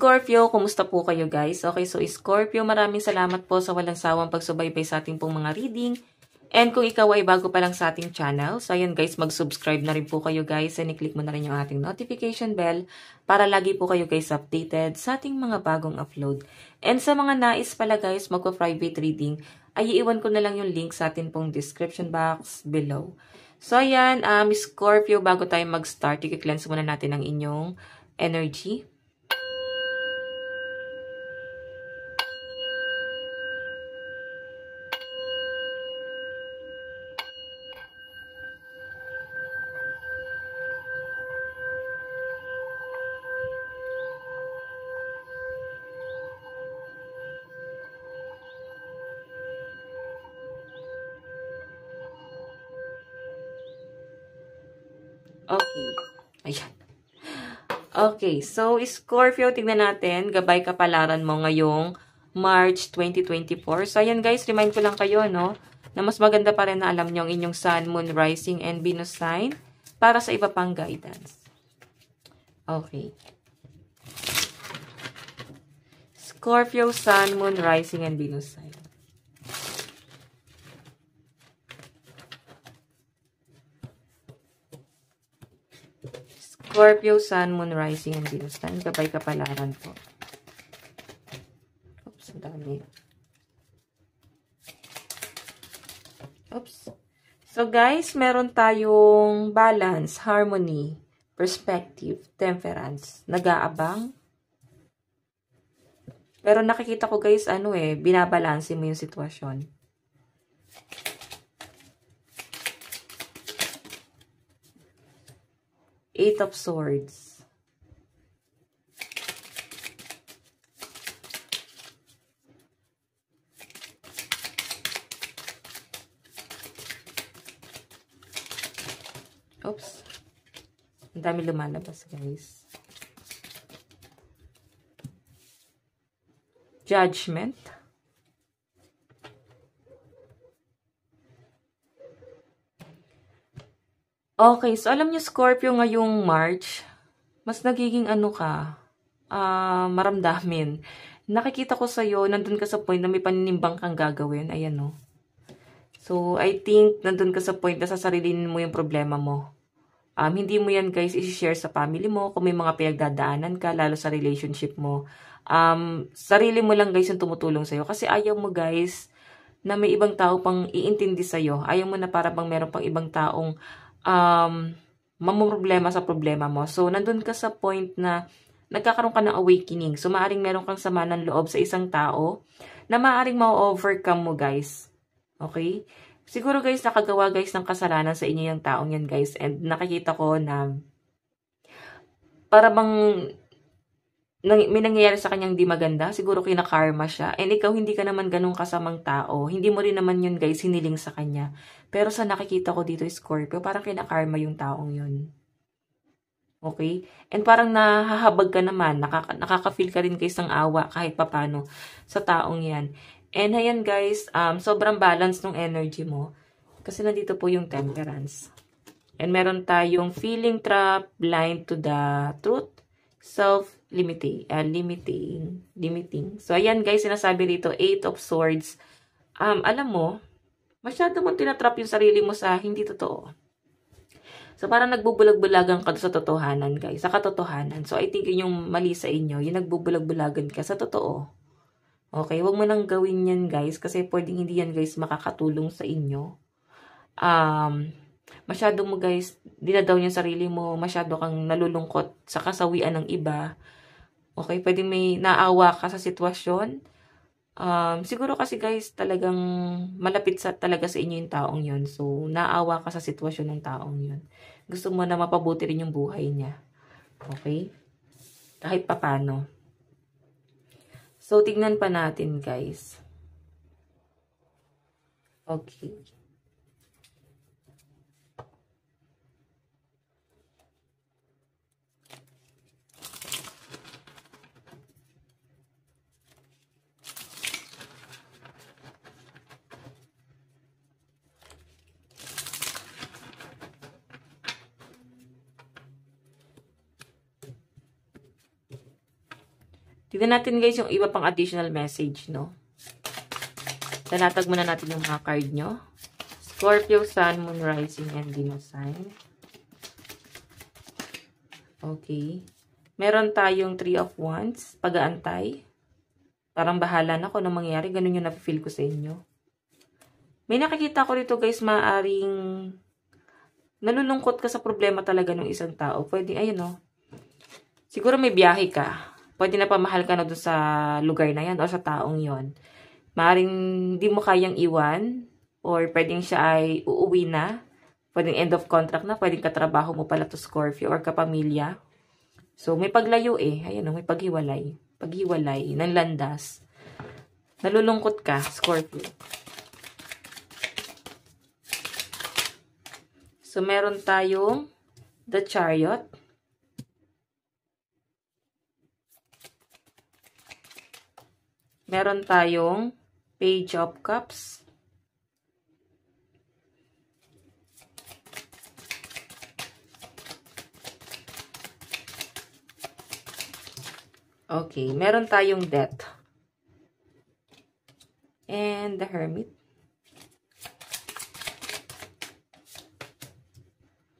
Scorpio, kumusta po kayo guys? Okay, so Scorpio, maraming salamat po sa walang sawang pagsubaybay sa ating pong mga reading. And kung ikaw ay bago pa lang sa ating channel, so ayan guys, mag-subscribe na rin po kayo guys and i-click mo na rin yung ating notification bell para lagi po kayo guys updated sa ating mga bagong upload. And sa mga nais pala guys, magpa-private reading, ay iiwan ko na lang yung link sa ating pong description box below. So ayan, Scorpio, bago tayo mag-start, i-cleanse muna natin ang inyong energy. Okay. Ayan. Okay. So, Scorpio, tignan natin. Gabay kapalaran mo ngayong March 2024. So, ayan guys, remind ko lang kayo, no? Na mas maganda pa rin na alam nyo ang inyong Sun, Moon, Rising, and Venus sign para sa iba pang guidance. Okay. Scorpio, Sun, Moon, Rising, and Venus sign. Scorpio, Sun, Moon, Rising, and Venus sign. Gabay kapalaran po. Oops, ang dami. Oops. So guys, meron tayong balance, harmony, perspective, temperance, nag-aabang. Pero nakikita ko guys, binabalanse mo yung sitwasyon. Eight of Swords. Oops. Ang dami lumalabas, guys. Judgment. Okay, so alam niyo Scorpio ngayong March, mas nagiging maramdamin. Nakikita ko sa'yo, nandun ka sa point na may paninimbang kang gagawin. Ayan, no. So, I think, nandun ka sa point na sasarilin mo yung problema mo. Hindi mo yan, guys, i-share sa family mo kung may mga pinagdadaanan ka, lalo sa relationship mo. Sarili mo lang, guys, yung tumutulong sa'yo. Kasi ayaw mo, guys, na may ibang tao pang iintindi sa'yo. Ayaw mo na para bang meron pang ibang taong mamumroblema sa problema mo. So, nandun ka sa point na nagkakaroon ka ng awakening. So, maaring meron kang sama ng loob sa isang tao na maaring ma-overcome mo, guys. Okay? Siguro, guys, nakagawa, guys, ng kasalanan sa inyo yung taong yan, guys. And nakikita ko na para bang may nangyayari sa kanyang di maganda, siguro kinakarma siya. And ikaw, hindi ka naman ganun kasamang tao. Hindi mo rin naman yun, guys, hiniling sa kanya. Pero sa nakikita ko dito, Scorpio, parang kinakarma yung taong yun. Okay? And parang nahahabag ka naman. Nakaka-feel ka rin, guys, ng awa kahit papano sa taong yan. And ayan, guys, sobrang balance ng energy mo. Kasi nandito po yung temperance. And meron tayong feeling trap, blind to the truth, self-limiting. So, ayan guys, sinasabi dito, Eight of Swords. Alam mo, masyado mong tinatrap yung sarili mo sa hindi totoo. So, parang nagbubulag-bulagan ka sa totohanan, guys. Sa katotohanan. So, I think yun yung mali sa inyo. Yung nagbubulag-bulagan ka sa totoo. Okay? Huwag mo nang gawin yan, guys. Kasi pwedeng hindi yan, guys, makakatulong sa inyo. Masyado mo guys, dinadown yung sarili mo, masyado kang nalulungkot sa kasawian ng iba. Okay, pwede may naawa ka sa sitwasyon. Siguro kasi guys, talagang malapit talaga sa inyo yung taong yun. So, naawa ka sa sitwasyon ng taong yun. Gusto mo na mapabuti rin yung buhay niya. Okay? Kahit papano. So, tignan pa natin guys. Okay. Tignan natin guys yung iba pang additional message, no? Tanatag muna natin yung mga card nyo. Scorpio, Sun, Moon, Rising, and Venus sign. Okay. Meron tayong 3 of Wands, pag-aantay. Parang bahala na kung anong mangyayari. Ganun yung napifeel ko sa inyo. May nakikita ko rito guys, maaring nalulungkot ka sa problema talaga ng isang tao. Pwede, ayun o. Siguro may biyahe ka. Pwede na pamahal ka na doon sa lugar na yan o sa taong yon. Maaring hindi mo kayang iwan or pwedeng siya ay uuwi na. Pwedeng end of contract na. Pwedeng katrabaho mo pala to Scorpio or kapamilya. So, may paglayo eh. Ayan o, may paghiwalay. Paghiwalay ng landas. Nalulungkot ka, Scorpio. So, meron tayong The Chariot. Meron tayong Page of Cups. Okay, meron tayong Death. And the Hermit.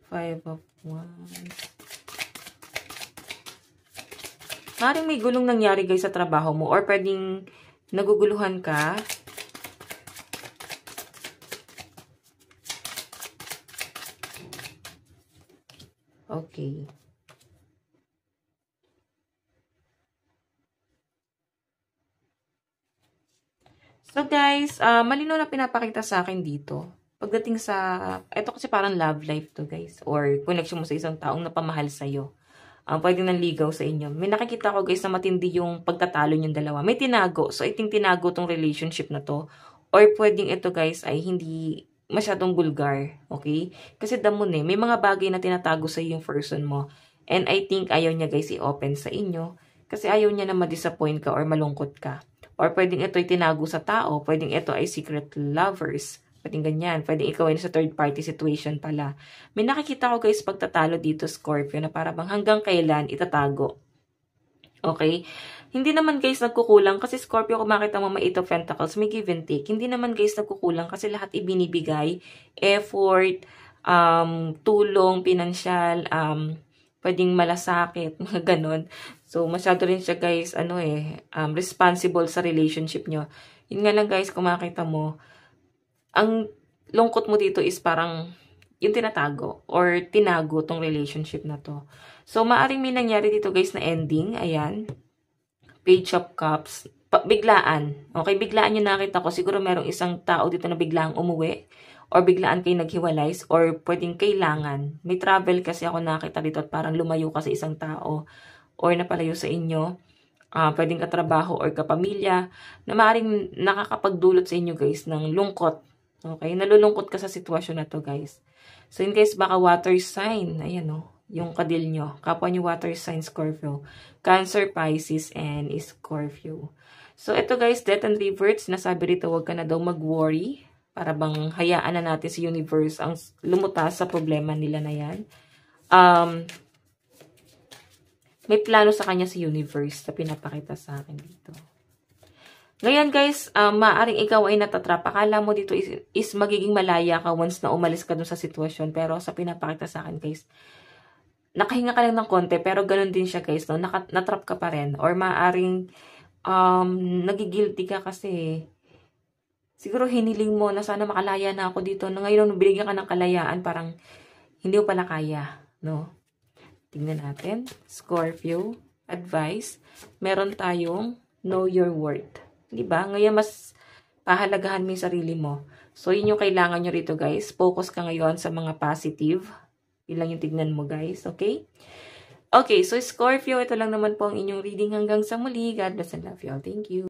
5 of Wands. Maring may gulong nangyari guys sa trabaho mo or pwedeng naguguluhan ka. Okay. So guys, malinaw na pinapakita sa akin dito. Pagdating sa, ito kasi parang love life to guys. Or connection mo sa isang taong napamahal sa'yo. Pwedeng nanligaw sa inyo. May nakikita ko guys na matindi yung pagtatalo niyong dalawa. May tinago. So, iting tinago tong relationship na to. Or pwedeng ito guys ay hindi masyadong vulgar. Okay? Kasi damon eh. May mga bagay na tinatago sa yung person mo. And I think ayaw niya guys i-open sa inyo. Kasi ayaw niya na ma-disappoint ka or malungkot ka. Or pwedeng ito ay tinago sa tao. Pwedeng ito ay secret lovers. Pwedeng ganyan. Pwedeng ikaw ay sa third party situation pala. May nakikita ko guys pagtatalo dito Scorpio na para bang hanggang kailan itatago. Okay? Hindi naman guys nagkukulang kasi Scorpio kung makita mo may 8 of Pentacles, may give and take. Hindi naman guys nagkukulang kasi lahat ibinibigay. Effort, tulong, pinansyal, pwedeng malasakit, mga ganon. So, masyado rin siya guys, responsible sa relationship nyo. Yun nga lang guys, kung makita mo, ang lungkot mo dito is parang yung tinatago or tinago tong relationship na to. So, maaring may nangyari dito guys na ending. Ayan. Page of Cups. Biglaan. Okay, biglaan yung nakita ko. Siguro merong isang tao dito na biglaan umuwi or biglaan kayo naghiwalay or pwedeng kailangan. May travel kasi ako nakita dito at parang lumayo ka sa isang tao or napalayo sa inyo. Pwedeng katrabaho or kapamilya na maaaring nakakapagdulot sa inyo guys ng lungkot. Okay, nalulungkot ka sa sitwasyon na to guys. So in case baka water sign, ayan o, yung kadil nyo. Kapwa nyo water sign Scorpio. Cancer, Pisces, and Scorpio. So ito guys, death and rebirth. Nasabi rito, huwag ka na daw mag-worry. Para bang hayaan na natin si universe ang lumutas sa problema nila na yan. May plano sa kanya si universe na pinapakita sa akin dito. Ngayon guys, maaaring ikaw ay natatrap. Akala mo dito is magiging malaya ka once na umalis ka dun sa sitwasyon. Pero sa pinapakita sa akin guys, nakahinga ka lang ng konti. Pero ganun din siya guys, no? Natrap ka pa rin. Or maaaring nagigilty ka kasi siguro hiniling mo na sana makalaya na ako dito. Ngayon nung binigyan ka ng kalayaan, parang hindi mo pala kaya. No? Tingnan natin. Scorpio, advice. Meron tayong know your worth. Diba? Ngayon, mas pahalagahan mo yung sarili mo. So, yun yung kailangan nyo rito, guys. Focus ka ngayon sa mga positive. Yun lang yung tignan mo, guys. Okay? Okay, so Scorpio, ito lang naman po ang inyong reading hanggang sa muli. God bless and love you all. Thank you.